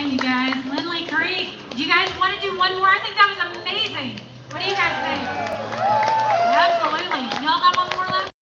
Hey, you guys, Lindley Creek. Do you guys want to do one more? I think that was amazing. What do you guys think? Absolutely. Y'all got one more left?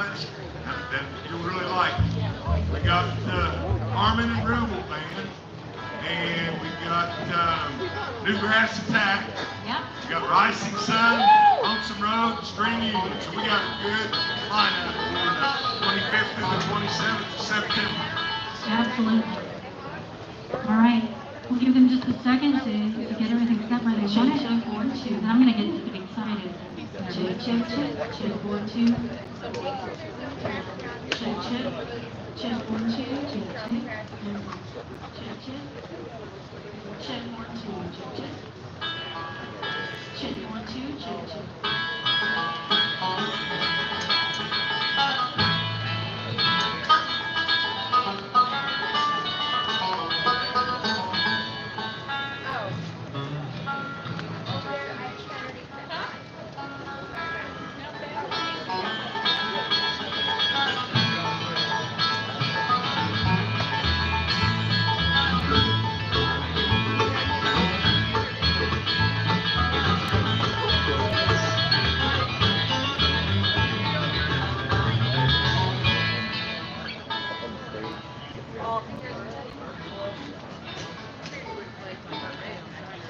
bands that you'll really like. We got Harmon and Rubel Band, and we got Bluegrass Attack. Yep. We got Rising Sun, Lonesome Road, String Union. So we got a good lineup for the 25th through the 27th of September. Absolutely. All right. We'll give them just a second to get everything set where they want it. And I'm going to get excited. Check, check, check. Check, 1, 2. Check, check. Check, 1, 2. Check, check. Check, check. Check, 1, 2. Check, check. Check, 1, 2. Check, check.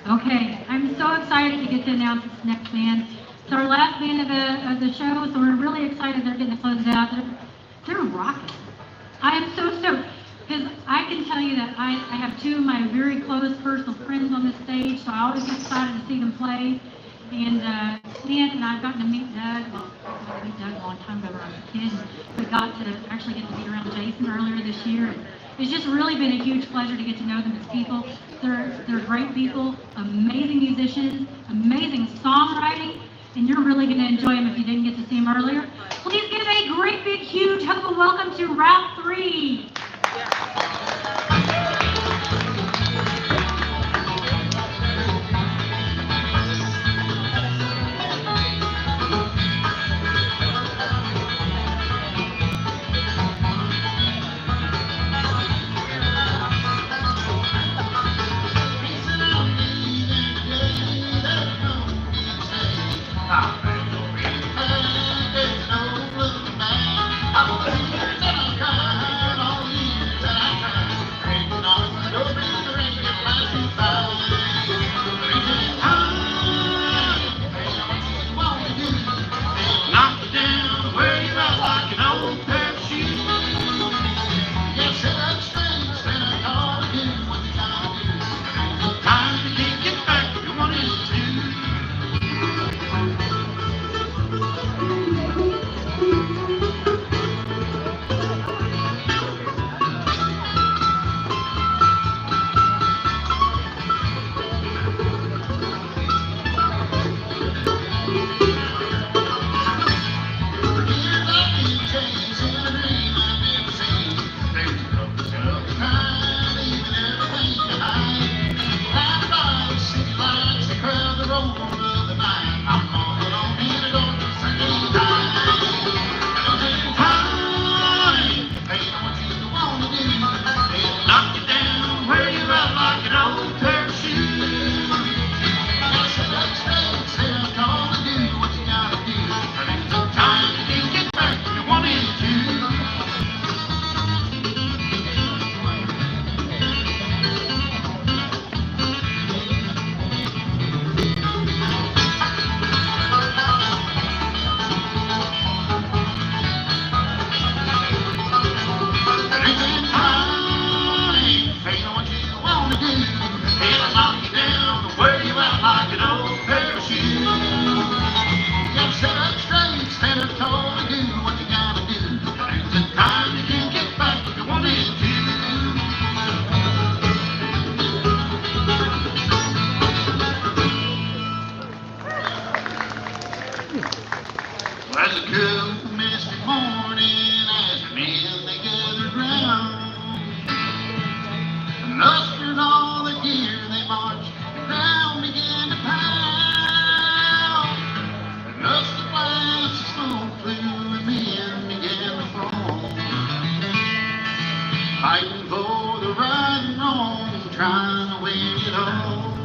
Okay, I'm so excited to get to announce this next band. It's our last band of the show, so we're really excited they're getting to close it out. They're rocking. I am so stoked, because I can tell you that I have two of my very close personal friends on this stage, so I always get excited to see them play. And Clint and I've gotten to meet Doug. Well, I got to meet Doug a long time ago when I was a kid. We got to actually get to be around Jason earlier this year. And it's just really been a huge pleasure to get to know them as people. They're great people, amazing musicians, amazing songwriting, and you're really going to enjoy them if you didn't get to see them earlier. Please give a great, big, huge hug of welcome to Route 3. Fighting for the right and wrong, trying to win it all.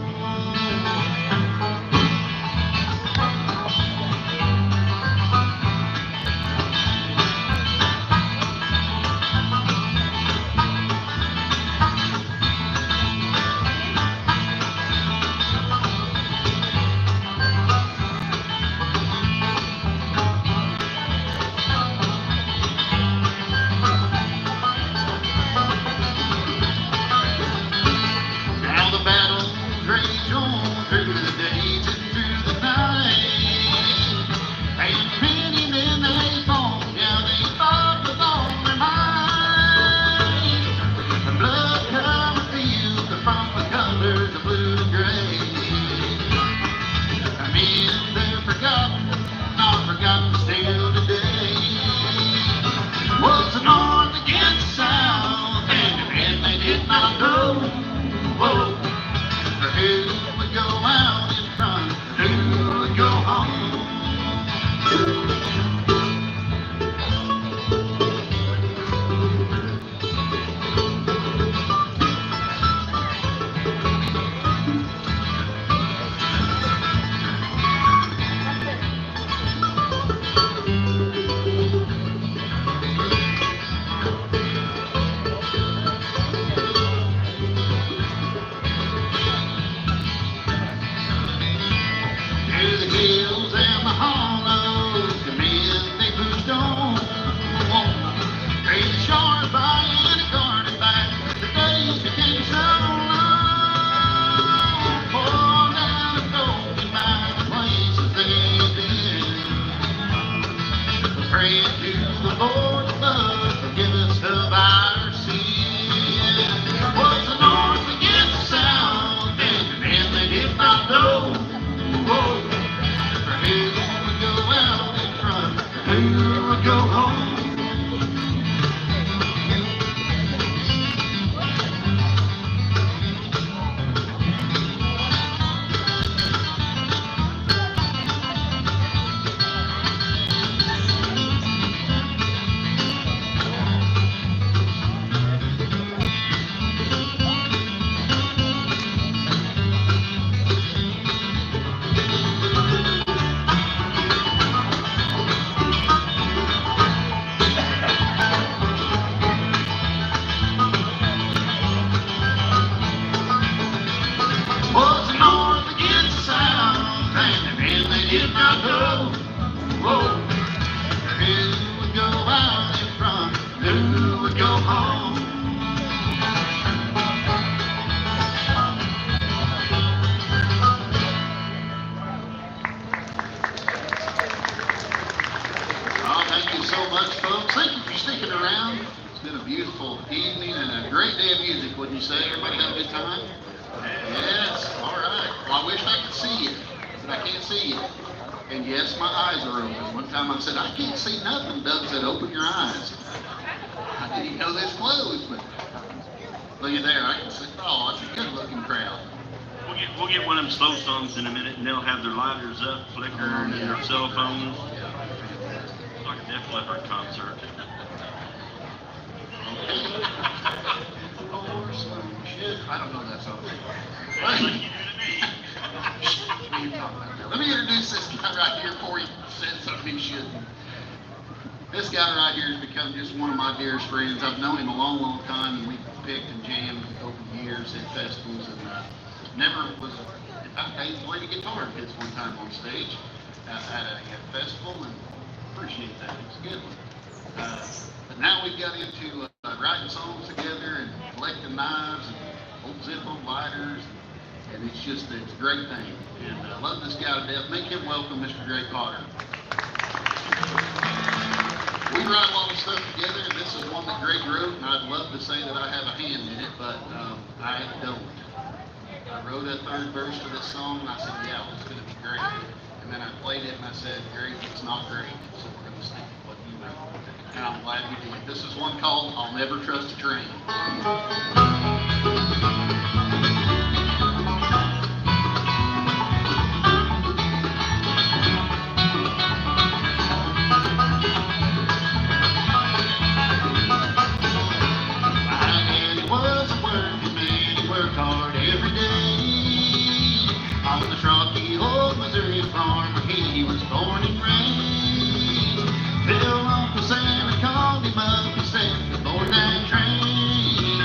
praying to the Lord above, forgive us of our sin. Was the north against the south, and men they did not know? Whoa. For who would go out in front, who would go home? Was the north against the south, and the men they did not know? Whoa. Who would go out in front, who would go home? Oh, thank you so much, folks. Thank you for sticking around. It's been a beautiful evening and a great day of music, wouldn't you say? Everybody had a good time? Yes, all right. Well, I wish I could see you, but I can't see you. And yes, my eyes are open. One time I said, I can't see nothing. Doug said, open your eyes. I didn't know this closed, but look at there. I can see, oh, it's a good looking crowd. We'll get one of them slow songs in a minute, and they'll have their lighters up, flickering, and their cell phones. Like a Def Leppard concert. I don't know that song. Let me introduce this guy right here before he said something he shouldn't. This guy right here has become just one of my dearest friends. I've known him a long, long time, and we picked and jammed over the years at festivals, and never was. I played a guitar hits one time on stage at a festival, and appreciate that. It's a good one. But now we've got into writing songs together and collecting knives and old Zippo lighters, and it's a great thing. And I love this guy to death. Make him welcome, Mr. Greg Potter. We write a lot of stuff together, and this is one that Greg wrote, and I'd love to say that I have a hand in it, but I don't. I wrote a third verse for this song, and I said, yeah, it's going to be great. And then I played it, and I said, Greg, it's not great, so we're going to stick with what you wrote. And I'm glad we did. This is one called I'll Never Trust a Train. On the Rocky Old Missouri farm where he was born and raised. Till Uncle Santa called him up and said, aboard that train.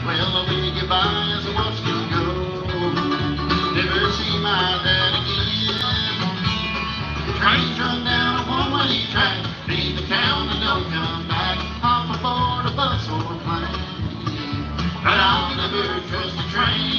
Well, I'll bid goodbye as I watched him go. Never see my dad again. The trains run down a one-way track, leave the town and don't come back. Off aboard a bus or a plane, but I'll never trust a train.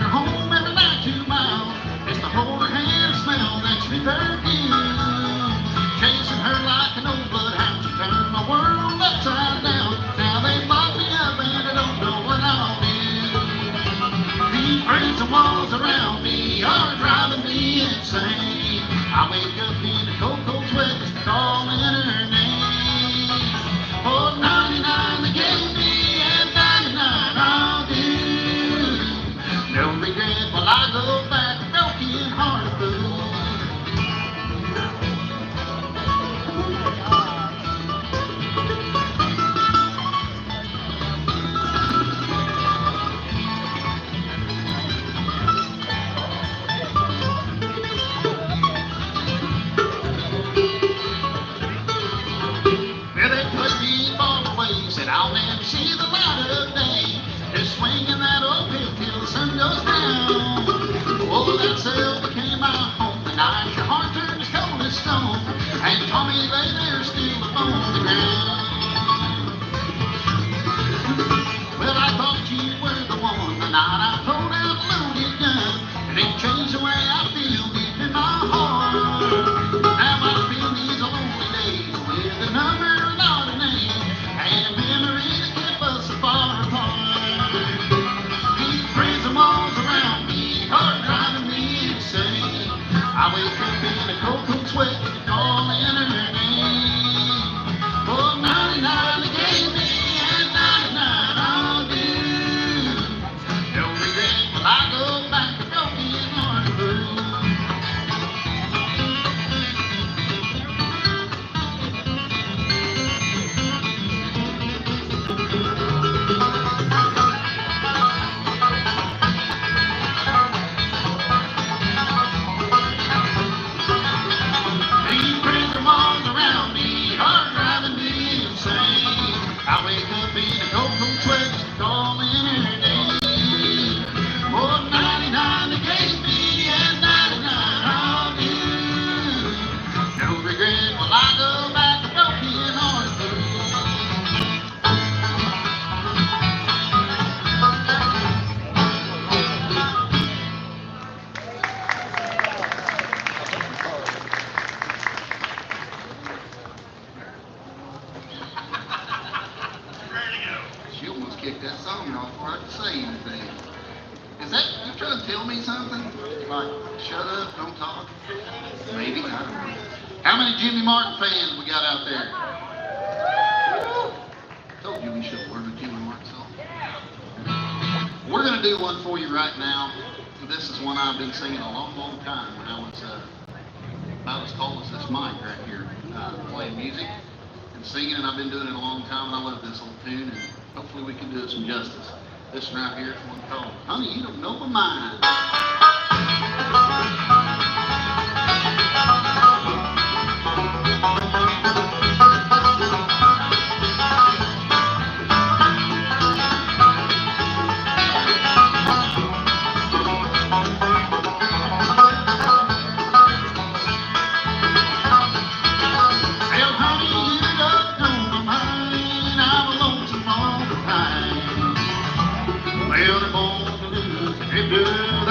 her home every night 2 miles, just to hold her hand, smell that sweet perfume. Chasing her like an old bloodhound, she turned my world upside down. Now they lock me up and I don't know what I'll do. These prison walls around me are driving me insane. I wake up in a cold, cold sweat just calling her name. Oh, 99 they gave me and 99 I'll do. No regret while I go back a broken hearted fool. Well, they put me far away, said I'll never see the light of day. Just swinging that old pill till the sun goes down. Oh, that cell became my home. The night your heart turned as cold as stone, and Tommy lay there still upon the ground. Well, I thought you were the one the night I pulled out a loaded gun, and it changed the way I feel deep in my heart. Now I spend these lonely days with a number, not a name, and a memory that kept us so far apart. These prison walls around me are driving me insane. I wake up in a cold, cold sweat, calling her name. Oh, 99 they gave me and 99 I'll do. No regret when I go back to broken hearted blue. These prison walls around me are driving me insane. I wake up in a cold, cold sweat just calling her name. Oh, 99 they gave me and 99 I'll do. No regret while I go back to broken hearted blue. She almost kicked that song off before I could say anything. Is that, you trying to tell me something? Like, shut up, don't talk? Maybe, I don't know. How many Jimmy Martin fans we got out there? Told you we should have learned a Jimmy Martin song. We're going to do one for you right now. This is one I've been singing a long, long time when I was about as tall as this mic right here, playing music and singing, and I've been doing it a long time, and I love this old tune, and hopefully we can do it some justice. This one right here is one called Honey, You Don't Know My Mind. Well, honey, you don't know my mind. I'm lonesome all the time. Well, they're born to lose, they're good.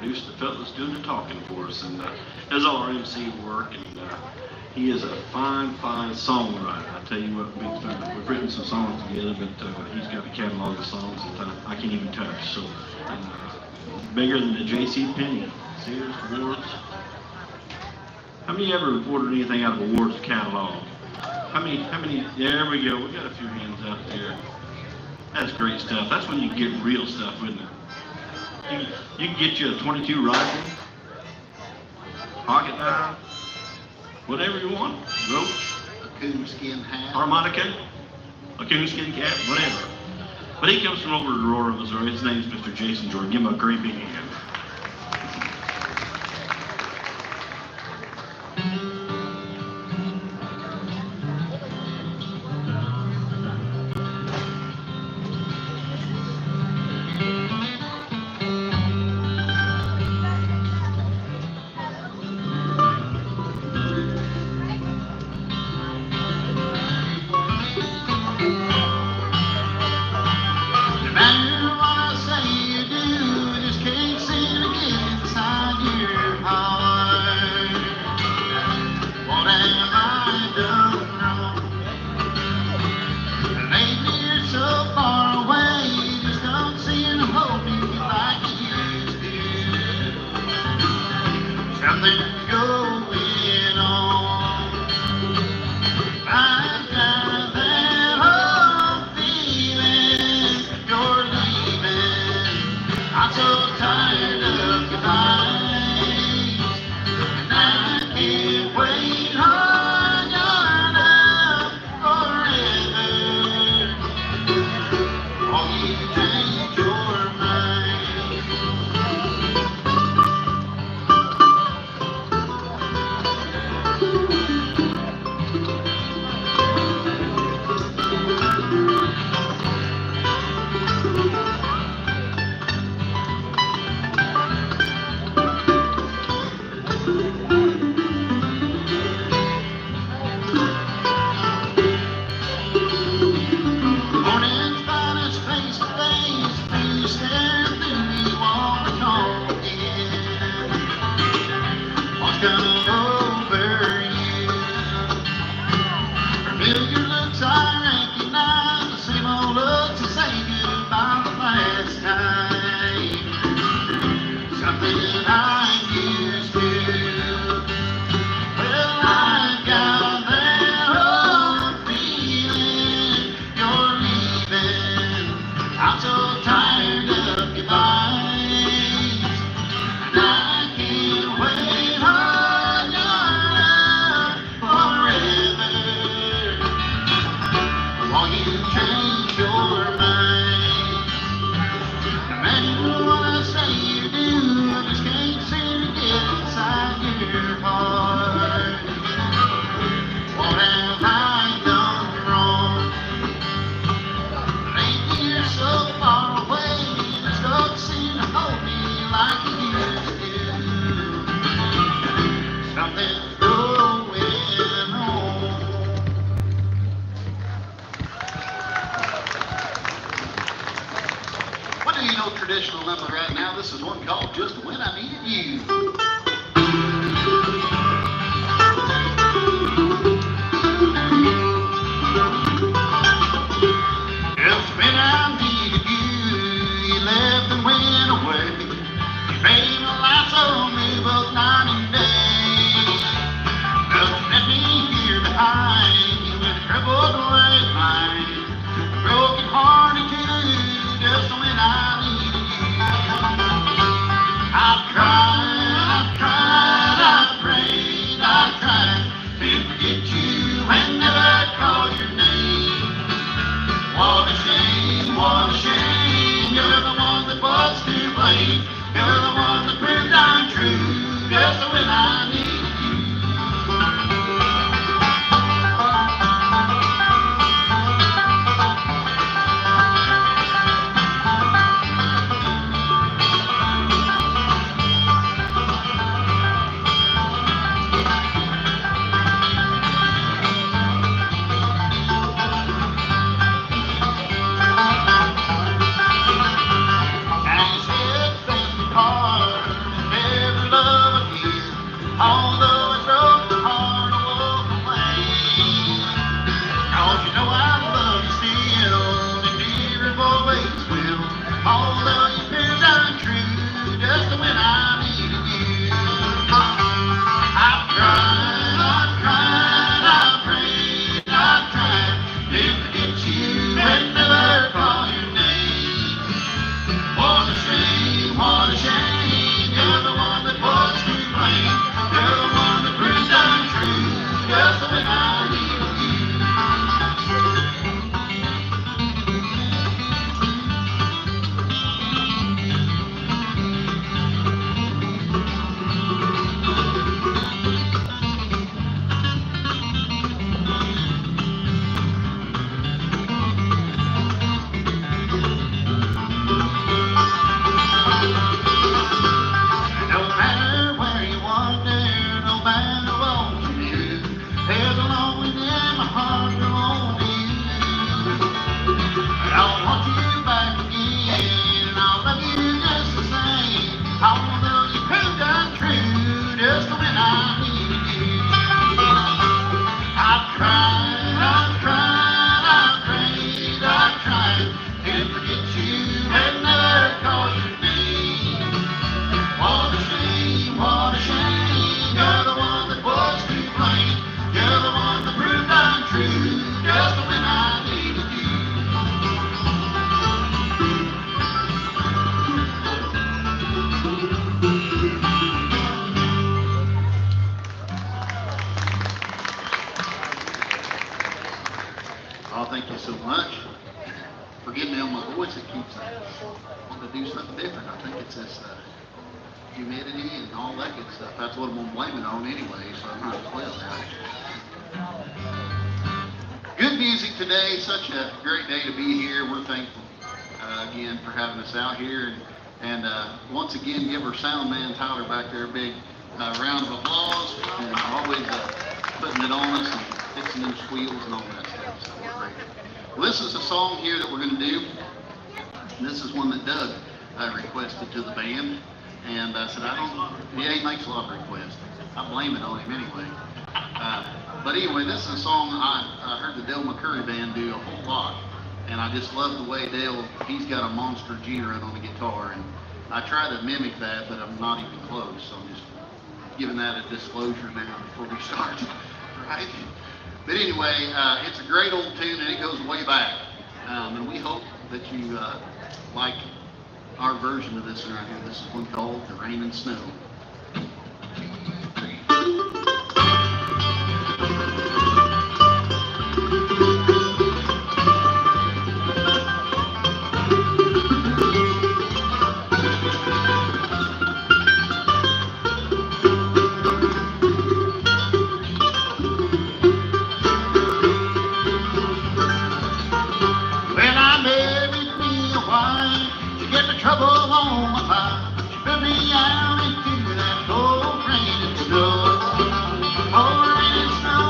introduce the fellas doing the talking for us, and does all our MC work, and he is a fine, fine songwriter. I tell you what, we've written some songs together, but he's got a catalog of songs that I can't even touch. So bigger than the J.C. Penney, Sears, Awards. How many ever ordered anything out of Awards catalog? How many? There we go. We got a few hands out there. That's great stuff. That's when you get real stuff, isn't it? You can get you a 22 rifle, pocket knife, whatever you want. Rope, A coonskin hat. harmonica, a coonskin cap, whatever. But he comes from over Aurora, Missouri. His name's Mr. Jason Jordan. Give him a great big hand. No matter what I say you do, you just can't seem to get inside your heart. What have I done wrong? Lately you're so far away, you just don't seem to hold me like you used to. Something's going on. I've got that old feeling you're leaving. I'm so tired of goodbyes, and I can't wait on your love forever. Won't you change your mind? Morning's got us face to face, you stare through me while we're talking. What's come over you? Familiar looks I recognize, the same old looks that say goodbye the last time. Something I'm used to. Well, I've got that old feeling you're leaving. I'm so tired of goodbyes, and I can't wait on your love forever. Won't you change your mind? No matter what I say you do, I just can't seem to get inside your heart. What have I done wrong? Lately you're so far away, you just don't seem to hold me like you used to. Something's going on. What do you know traditional number right now? This is one called Just When I Needed You. Just when I needed you, you left and went away. You made my life so miserable night and day. Just let me here behind you with a troubled right mind, a broken hearted too. Just when I needed you, I've tried, I've prayed, I've tried to forget you and never call your name. What a shame, what a shame. You're the one that was to blame. You're the one that proved I'm true. Just when I needed you. I said, I wanna know you proved untrue just when I needed you. I've tried to forget you and never call your name. What a shame, you're the one that was to blame. You're the one that proved untrue just when I needed you. Oh, thank you so much. Forgive me on my voice, it keeps wanting to do something different. I think it's this humidity and all that good stuff. That's what I'm going to blame it on anyway, so I'm not as well now. Good music today, such a great day to be here. We're thankful again for having us out here. And once again, give our sound man Tyler back there a big round of applause. And always putting it on us and fixing them squeals and all that stuff. So we're grateful. Well, this is a song here that we're going to do. This is one that Doug requested to the band. And I said, he makes a lot of requests. I blame it on him anyway. But anyway, this is a song I heard the Dale McCurry band do a whole lot. And I just love the way Dale, he's got a monster G run on the guitar. And I try to mimic that, but I'm not even close. So I'm just giving that a disclosure now before we start. Right? But anyway, it's a great old tune and it goes way back. And we hope that you like our version of this right here. This is one called The Rain and Snow. Well, I married me a wife to get the trouble on my mind. She put me out into that cold rain and snow. Oh, rain and snow,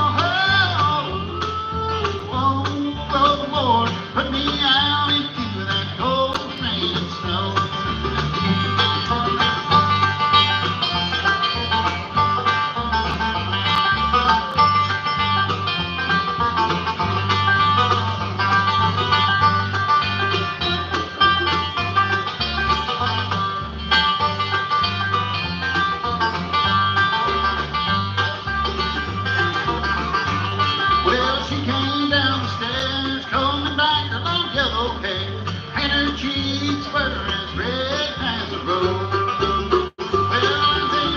oh, Lord, put me out into that cold rain and snow. Well, she came down the stairs, combing back her long yellow hair, and her cheeks were as red as a rose. Well, they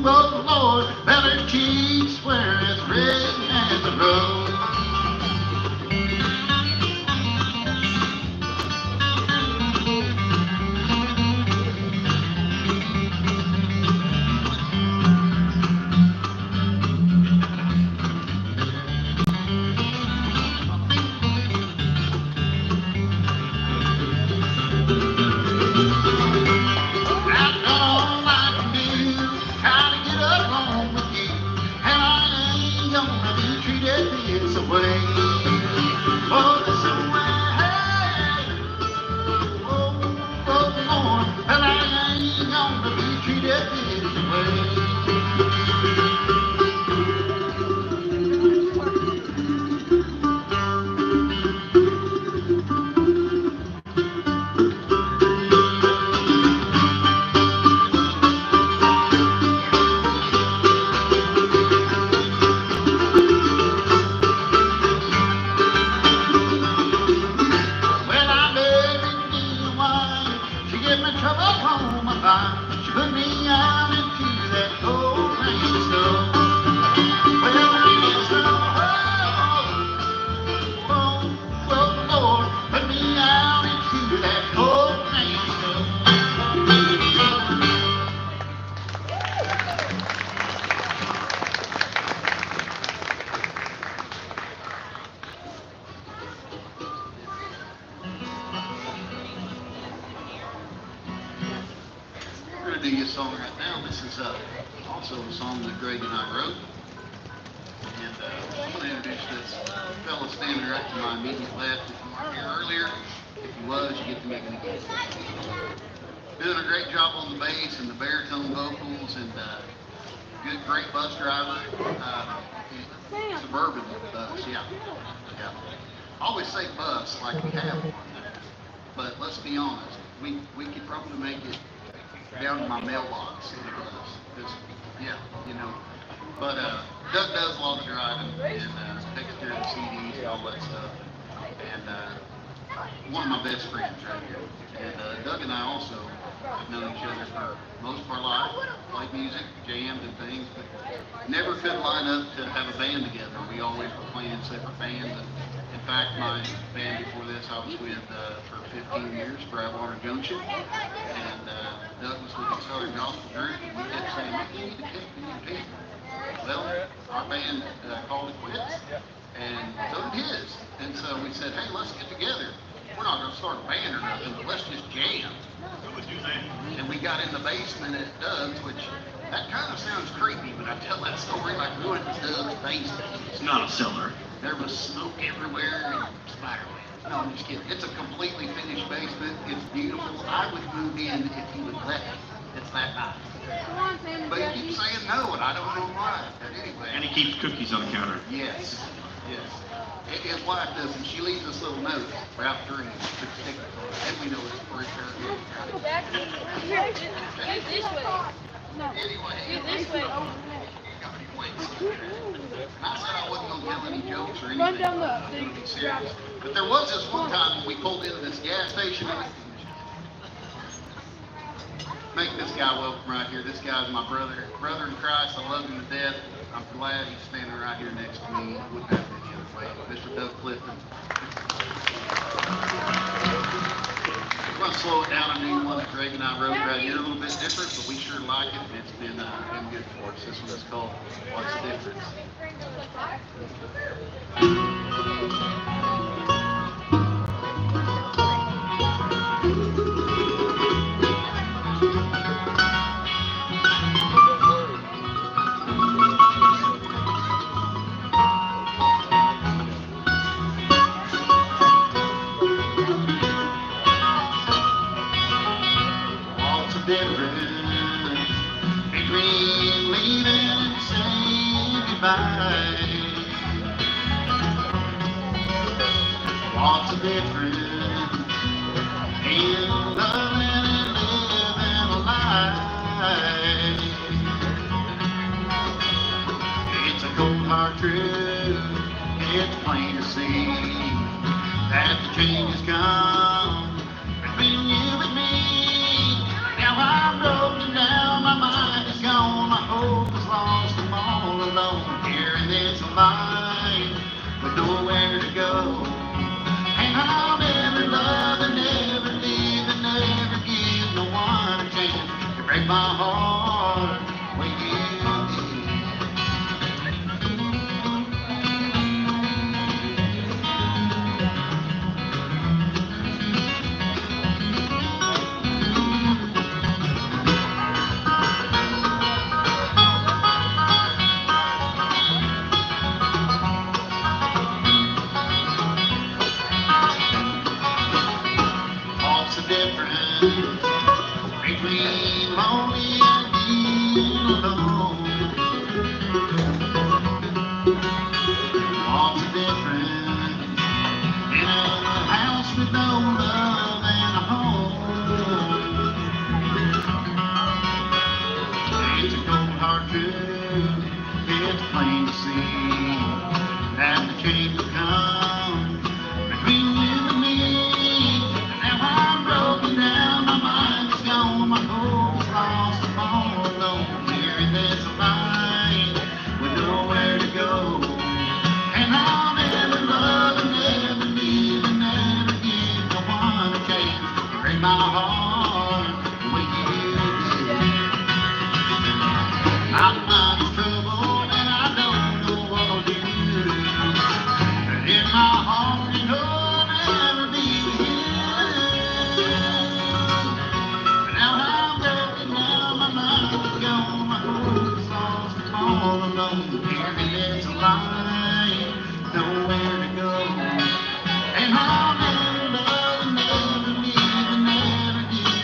oh, Lord, well, her cheeks were as red as a rose. I've done all I can do, trying to get along with you, and I ain't gonna be treated this way. Oh, this way, oh, Lord, and I ain't gonna be treated this way. Well, I married me a wife, she gave me trouble on my mind. She put me out into that cold rain and snow. Well, rain and snow, Lord, put me out into that cold rain and snow. We're going to do you a song right now. This is also a song that Greg and I wrote. And I'm going to introduce this fellow standing right to my immediate left. If you weren't here earlier, if you was, you get to meet him again. doing a great job on the bass and the baritone vocals, and good, great bus driver. Suburban bus, yeah. I always say bus like we have one, but let's be honest, we could probably make it down to my mailbox in the bus. Yeah, you know. But Doug does a lot of driving and takes care of the CDs and all that stuff. And one of my best friends right here. And Doug and I also have known each other for most of our life, played music, jammed and things, but never could line up to have a band together. We always were playing in separate bands. And in fact, my band before this I was with for 15 years, Brightwater Junction. And Doug was with the Southern Gospel Group, and we kept saying, man, we need to compete. Well, our band called it quits, and so did his. And so we said, hey, let's get together. We're not going to start a band or nothing, but let's just jam. And we got in the basement at Doug's, which that kind of sounds creepy, but I tell that story like we went to Doug's basement. It's not a cellar. There was smoke everywhere and spiderwebs. No, I'm just kidding. It's a completely finished basement. It's beautiful. I would move in if he would let me. It's that nice. But he keeps saying no, and I don't know why. But anyway. And he keeps cookies on the counter. Yes. His wife does, and she leaves this little note wrapped green. And we know it's for eternity. This way. Anyway. This way. I said I wasn't going to tell any jokes or anything. Run down the serious. But there was this one time when we pulled into this gas station. Make this guy welcome right here. This guy's my brother in Christ. I love him to death. I'm glad he's standing right here next to me. It wouldn't have been the other way. Mr. Doug Clifton. I'm going to slow it down. I knew one that Greg and I wrote right here a little bit different, but we sure like it, and it's been good for us. This one is called What's the Difference? What's the difference in loving and living a life? It's a cold hard truth, it's plain to see that the change has come between you and me. Now I'm broken down, my mind is gone, my hope is lost, I'm all alone here in this life with nowhere to go. I'll never love and never leave and never give no one a chance to break my heart when you between lonely and being alone. What's the difference in a house with no love and a home? It's a cold hard truth, it's plain to see that the change will come between you and me. Now I'm broken down, my mind is gone, my hope is lost, I'm all alone here in this life with nowhere to go. And I'll never love and never leave and never give no one a chance to break my heart the way you did. My mind's troubled and I don't know what to do. But in my heart, you know I'll never be with you. Now I'm broken down, my mind is gone, my hope is lost, I'm all alone here in this life, nowhere to go. And I'll never love and never leave and never give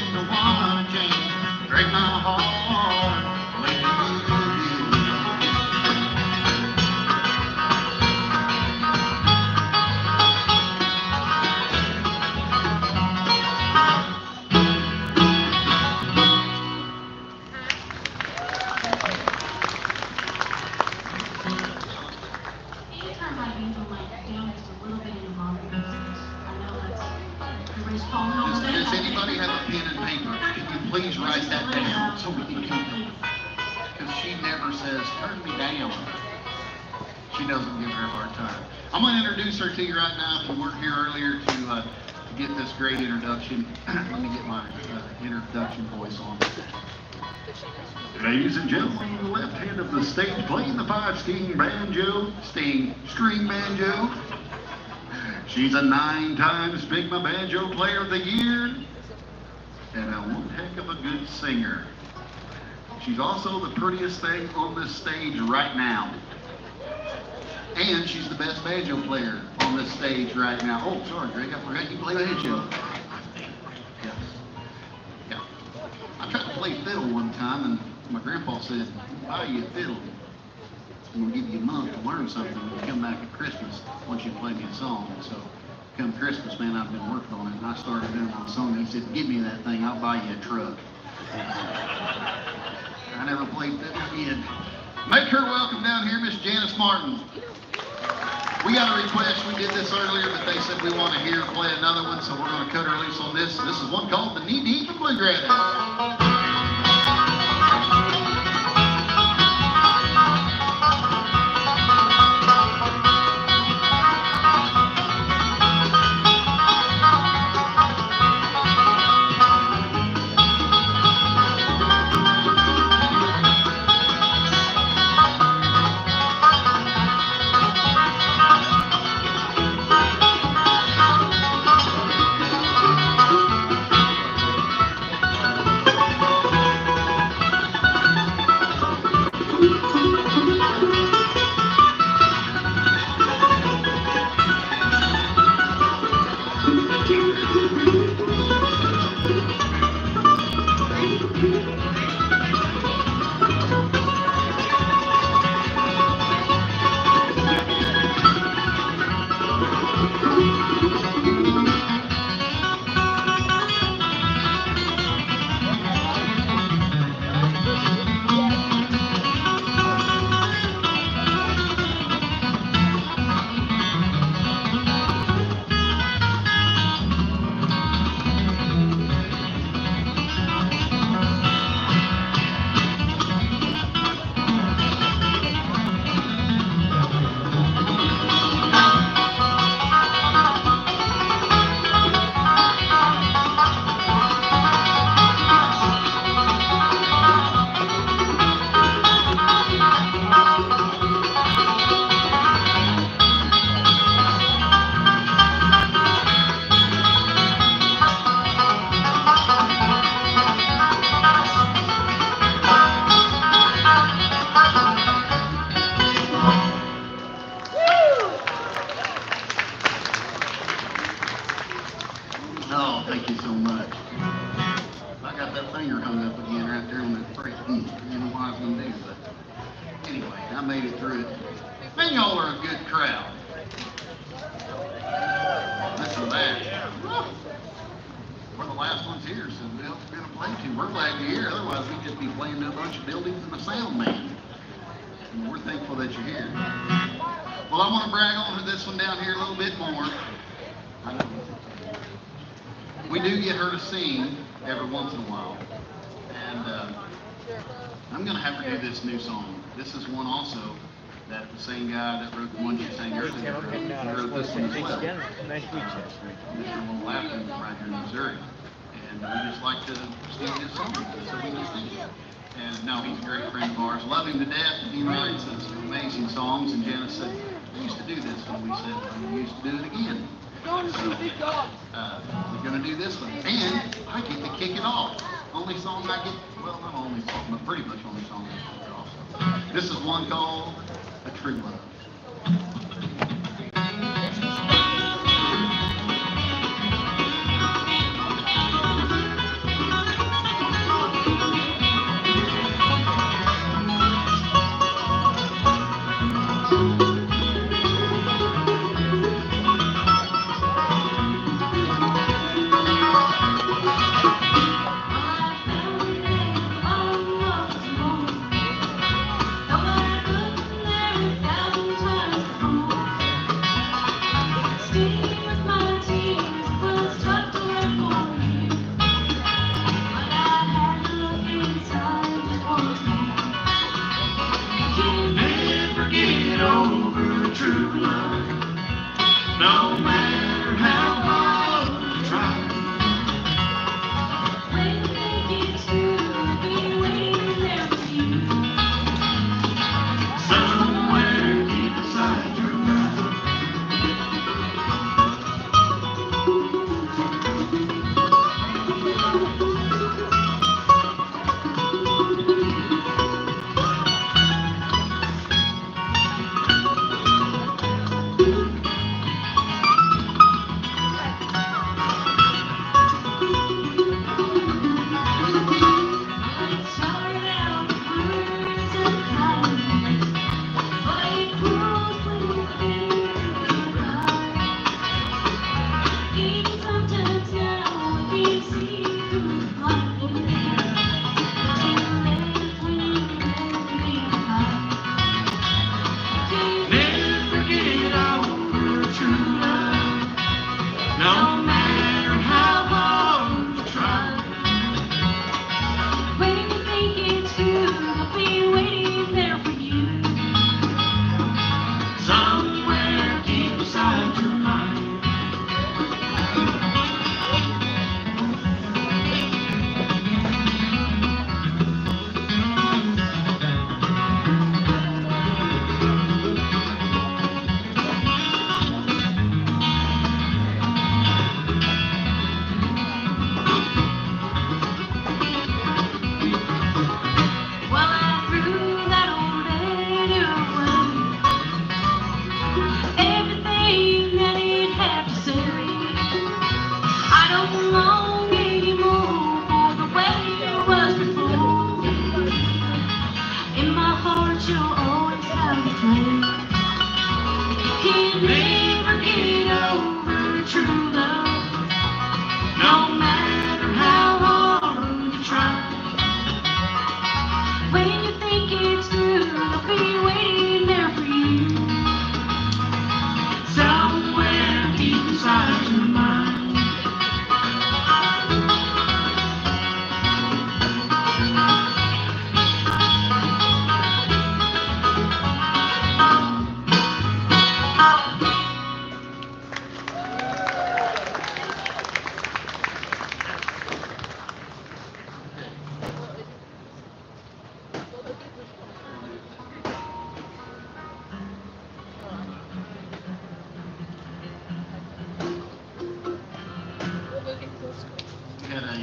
pen and paper. Can you please write that down so we can keep it? Because she never says, turn me down. She doesn't give her a hard time. I'm going to introduce her to you right now. If you weren't here earlier to get this great introduction, let me get my introduction voice on. Ladies and gentlemen, on the left hand of the stage, playing the string banjo. She's a 9-time Bigma Banjo Player of the Year and a one heck of a good singer. She's also the prettiest thing on this stage right now. And she's the best banjo player on this stage right now. Oh, sorry, Greg, I forgot you play banjo. Yes. Yeah. I tried to play fiddle one time, and my grandpa said, buy you a fiddle. I'm going to give you a month to learn something. When you come back at Christmas, once you play me a song. So, come Christmas, man, I've been working on it, and I started doing my song. He said, give me that thing, I'll buy you a truck. I never played fiddle again. Make her welcome down here, Miss Janice Martin. We got a request. We did this earlier, but they said we want to hear her play another one, so we're going to cut her loose on this. This is one called the Knee Deep Bluegrass. Oh, thank you so much. I got that finger hung up again right there on that fret. I didn't know what I was going to do, but anyway, I made it through it. Man, y'all are a good crowd. Listen to that. We're the last ones here, so we're going to play to. We're glad you're here, otherwise we'd just be playing to a bunch of buildings and a sound man. And we're thankful that you're here. Well, I want to brag on to this one down here a little bit more. We do get her to sing every once in a while, and I'm going to have her do this new song. This is one also that the same guy that wrote the one she sang earlier wrote this one as well. Mr. Will Laughton right here in Missouri, and we just like to sing this song so we can sing it. And no, he's a great friend of ours. Love him to death. He writes some amazing songs, and Janice said, we used to do this one. We said, we used to do it again. So, we're going to do this one. And I get to kick it off. Only song I get, well, not only song, but pretty much only song I get to kick it off. So, this is one called A True Love. Down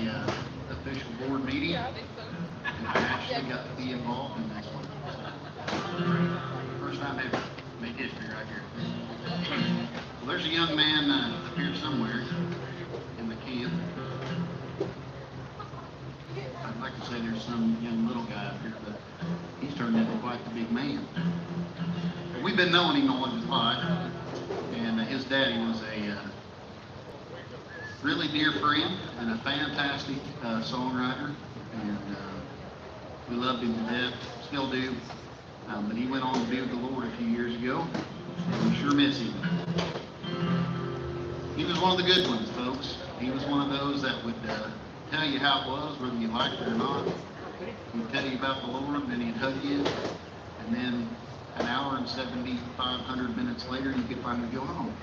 a official board meeting, and I actually got to be involved in this one. First time ever, made history right here. Well, there's a young man up here somewhere in the camp. I'd like to say there's some young little guy up here, but he's turned into quite the big man. We've been knowing him all his life, and his daddy was a really dear friend and a fantastic songwriter, and we loved him to death, still do. But he went on to be with the Lord a few years ago, and we sure miss him. He was one of the good ones, folks. He was one of those that would tell you how it was, whether you liked it or not. He'd tell you about the Lord, and then he'd hug you, and then an hour and 7,500 minutes later, you could finally go home.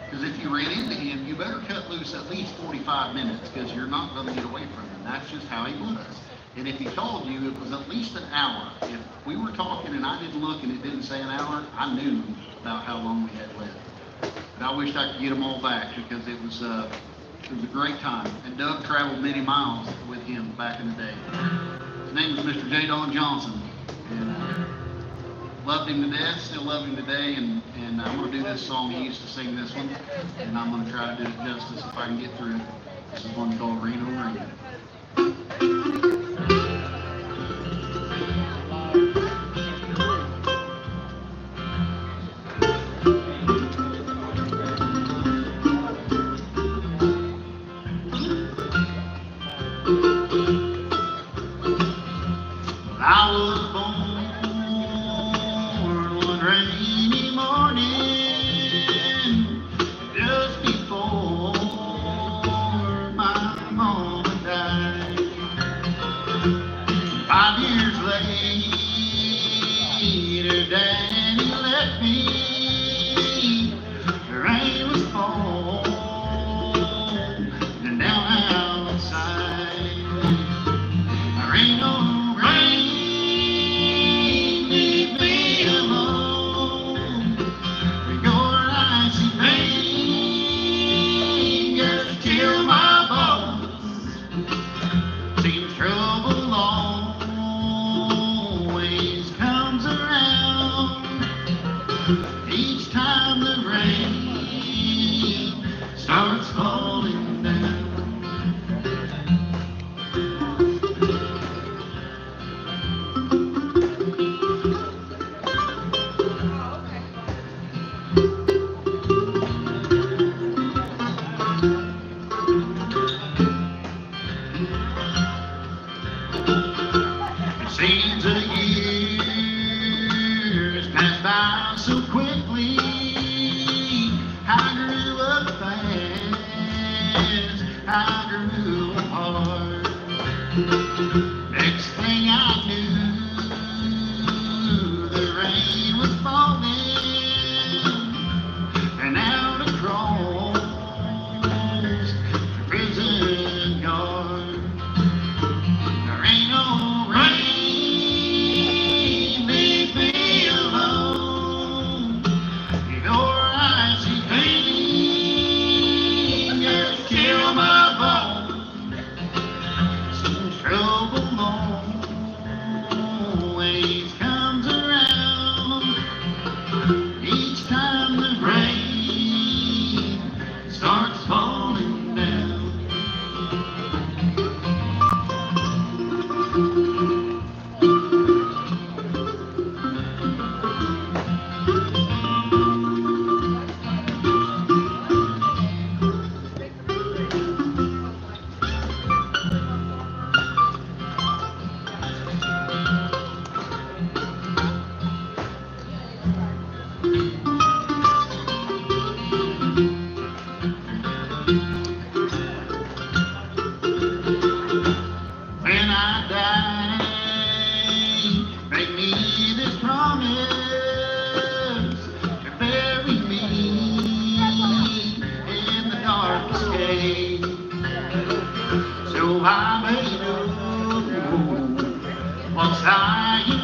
Because if you ran into him, you better cut loose at least 45 minutes, because you're not going to get away from him. That's just how he was. And if he told you it was at least an hour, if we were talking and I didn't look and it didn't say an hour, I knew about how long we had left. But I wished I could get them all back, because it was a great time. And Doug traveled many miles with him back in the day. His name was Mr. J. Don Johnson. And loved him to death, still love him today, and I'm going to do this song. He used to sing this one, and I'm going to try to do it justice if I can get through it. This is one called Rain on Rain. I was born one rainy morning, just before my mama died. 5 years later, Daddy left me. The rain was falling down outside. Rain on rain, leave me alone. Your icy rain just chill my bones. Seems trouble always comes around. Each time the rain starts falling down. Seems a years pass by so quickly. I grew up fast, I grew apart. Next thing I knew, the rain was falling, and out across the prison yard. There ain't no rain, leave me alone. Your icy pain just chill my bones. Some trouble always comes around. Each time the rain starts falling down. When I die, make me this promise to bury me in the darkest cave, so I may know what's lying